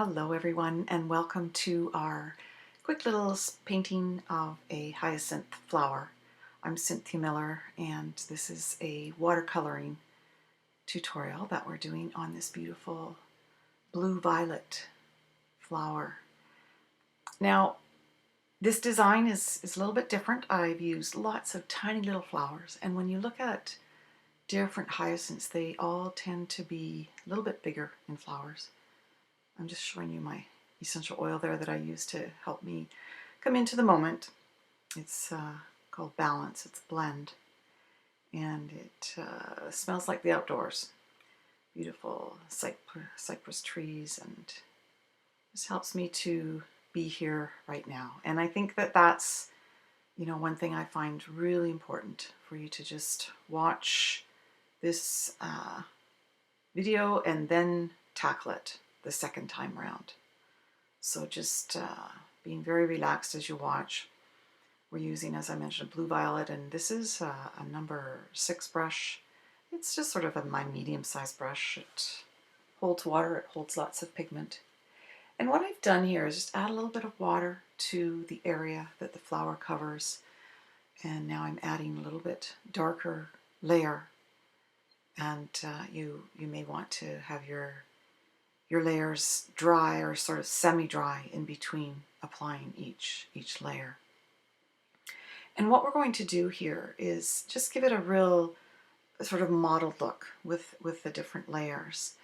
Hello everyone, and welcome to our quick little painting of a hyacinth flower. I'm Cynthia Miller, and this is a watercoloring tutorial that we're doing on this beautiful blue-violet flower. Now, this design is a little bit different. I've used lots of tiny little flowers, and when you look at different hyacinths, they all tend to be a little bit bigger in flowers. I'm just showing you my essential oil there that I use to help me come into the moment. It's called Balance. It's a blend, and it smells like the outdoors. Beautiful cypress trees, and this helps me to be here right now. And I think that that's, one thing I find really important for you to just watch this video and then tackle it the second time around. So just being very relaxed as you watch. We're using, as I mentioned, a blue violet, and this is a number 6 brush. It's just sort of my medium-sized brush. It holds water, it holds lots of pigment. And what I've done here is just add a little bit of water to the area that the flower covers. And now I'm adding a little bit darker layer. And you may want to have your layers dry or sort of semi-dry in between applying each layer. And what we're going to do here is just give it a real sort of mottled look with the different layers.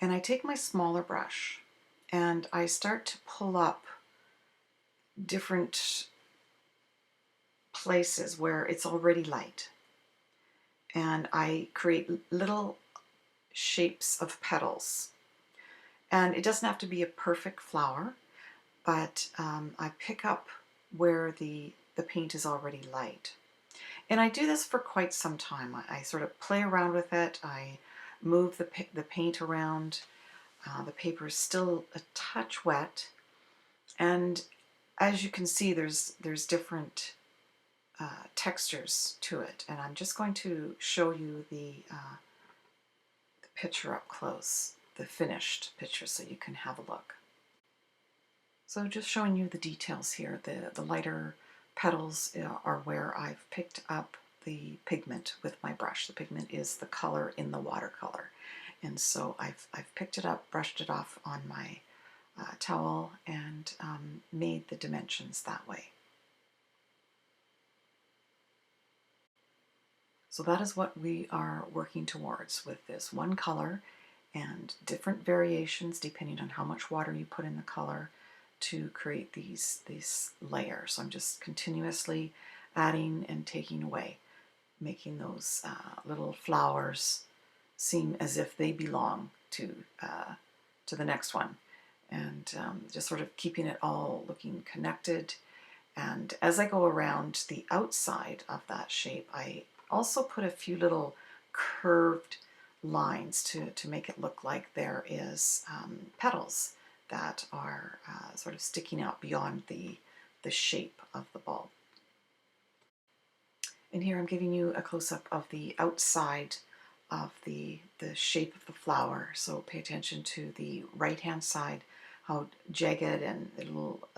And I take my smaller brush and I start to pull up different places where it's already light. And I create little shapes of petals. And it doesn't have to be a perfect flower, but I pick up where the paint is already light. And I do this for quite some time. I sort of play around with it. I move the paint around. The paper is still a touch wet. And as you can see, there's different textures to it. And I'm just going to show you the picture up close, the finished picture, so you can have a look. So just showing you the details here. The lighter petals are where I've picked up the pigment with my brush. The pigment is the color in the watercolor. And so I've picked it up, brushed it off on my towel, and made the dimensions that way. So that is what we are working towards with this one color and different variations depending on how much water you put in the color to create these layers. So I'm just continuously adding and taking away, making those little flowers seem as if they belong to the next one, and just sort of keeping it all looking connected. And as I go around the outside of that shape, I also put a few little curved lines to make it look like there is petals that are sort of sticking out beyond the shape of the bulb. And here I'm giving you a close-up of the outside of the shape of the flower. So pay attention to the right-hand side, how jagged and little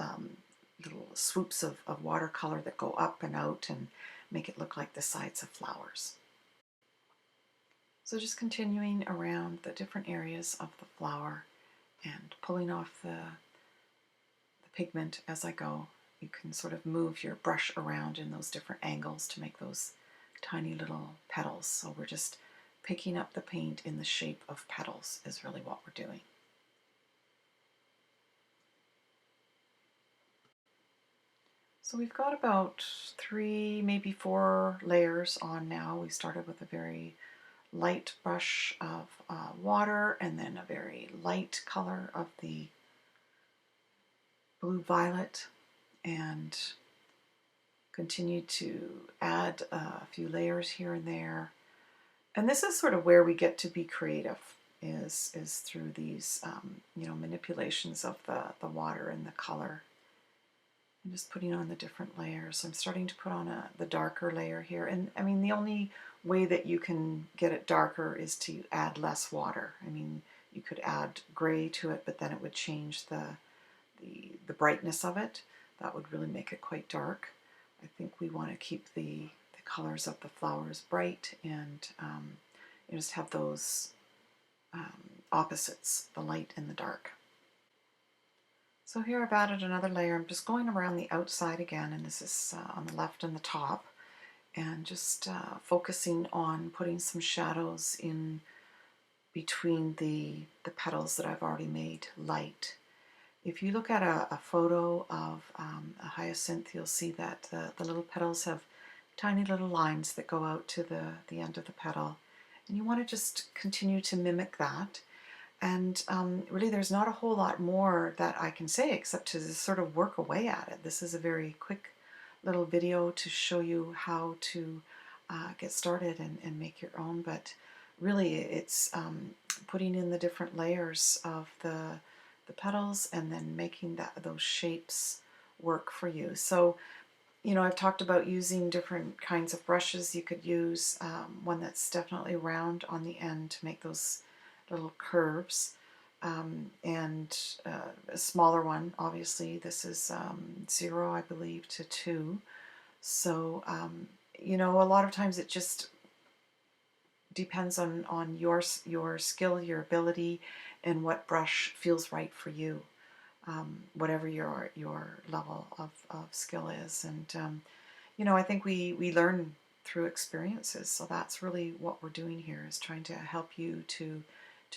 swoops of watercolor that go up and out and make it look like the sides of flowers. So just continuing around the different areas of the flower and pulling off the pigment as I go. You can sort of move your brush around in those different angles to make those tiny little petals. So we're just picking up the paint in the shape of petals is really what we're doing. So we've got about 3, maybe 4 layers on now. We started with a very light brush of water, and then a very light color of the blue violet, and continued to add a few layers here and there. And this is sort of where we get to be creative, is through these manipulations of the water and the color. I'm just putting on the different layers. I'm starting to put on the darker layer here. And I mean, the only way that you can get it darker is to add less water. I mean, You could add gray to it, but then it would change the brightness of it. That would really make it quite dark. I think we want to keep the colors of the flowers bright and just have those opposites, the light and the dark. So here I've added another layer. I'm just going around the outside again, and this is on the left and the top, and just focusing on putting some shadows in between the petals that I've already made light. If you look at a photo of a hyacinth, you'll see that the little petals have tiny little lines that go out to the end of the petal. And you want to just continue to mimic that. And really there's not a whole lot more that I can say except to sort of work away at it. This is a very quick little video to show you how to get started and make your own, but really it's putting in the different layers of the petals and then making those shapes work for you. So, you know, I've talked about using different kinds of brushes. You could use one that's definitely round on the end to make those little curves, and a smaller one, obviously. This is 0, I believe, to 2. So, you know, a lot of times it just depends on your skill, your ability, and what brush feels right for you, whatever your level of skill is. And you know, I think we learn through experiences, so that's really what we're doing here, is trying to help you to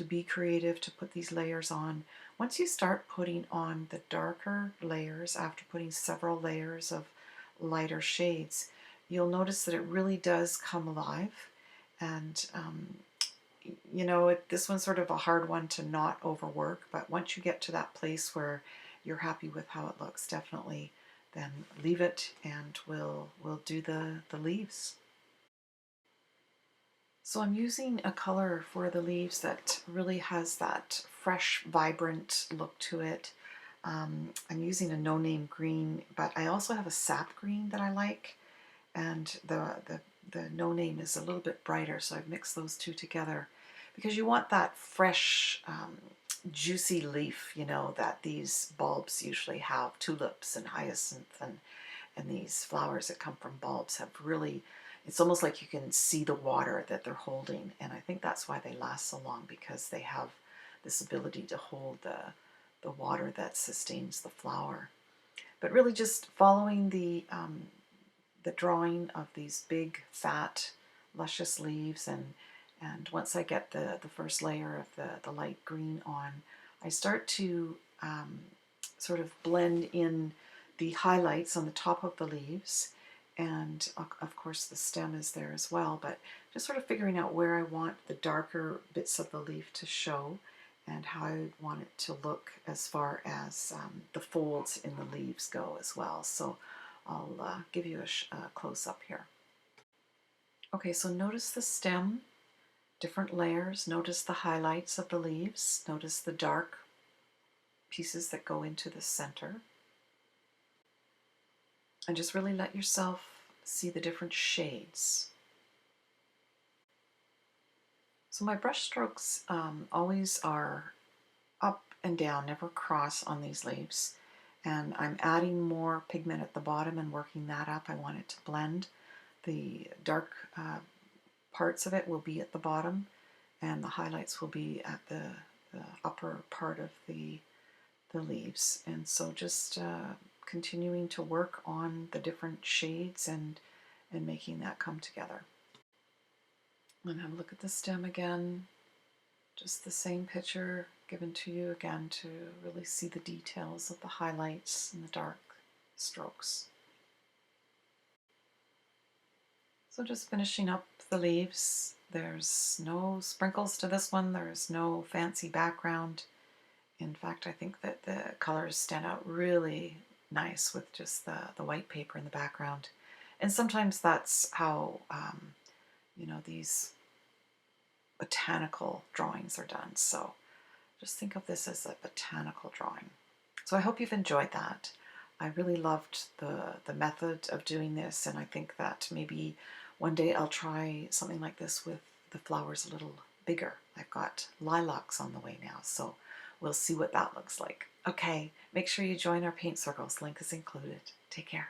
be creative, to put these layers on. Once you start putting on the darker layers, after putting several layers of lighter shades, you'll notice that it really does come alive. And you know, this one's sort of a hard one to not overwork, but once you get to that place where you're happy with how it looks, definitely then leave it and we'll do the leaves. So I'm using a color for the leaves that really has that fresh, vibrant look to it. I'm using a no-name green, but I also have a sap green that I like, and the no-name is a little bit brighter, so I've mixed those two together because you want that fresh, juicy leaf, you know, that these bulbs usually have. Tulips and hyacinth and these flowers that come from bulbs have really, it's almost like you can see the water that they're holding, and I think that's why they last so long, because they have this ability to hold the water that sustains the flower. But really just following the drawing of these big, fat, luscious leaves, and once I get the first layer of the light green on, I start to sort of blend in the highlights on the top of the leaves, and of course the stem is there as well, but just sort of figuring out where I want the darker bits of the leaf to show and how I want it to look as far as the folds in the leaves go as well. So I'll give you a close-up here. Okay, so notice the stem, different layers. Notice the highlights of the leaves. Notice the dark pieces that go into the center. And just really let yourself see the different shades. So my brush strokes always are up and down, never cross on these leaves. And I'm adding more pigment at the bottom and working that up. I want it to blend. The dark parts of it will be at the bottom, and the highlights will be at the upper part of the leaves. And so just continuing to work on the different shades and making that come together. And have a look at the stem again. Just the same picture given to you again to really see the details of the highlights and the dark strokes. So just finishing up the leaves. There's no sprinkles to this one. There's no fancy background. In fact, I think that the colors stand out really nice with just the white paper in the background. And sometimes that's how, you know, these botanical drawings are done. So just think of this as a botanical drawing. So I hope you've enjoyed that. I really loved the method of doing this, and I think that maybe one day I'll try something like this with the flowers a little bigger. I've got lilacs on the way now, so we'll see what that looks like. Okay, make sure you join our paint circles. Link is included. Take care.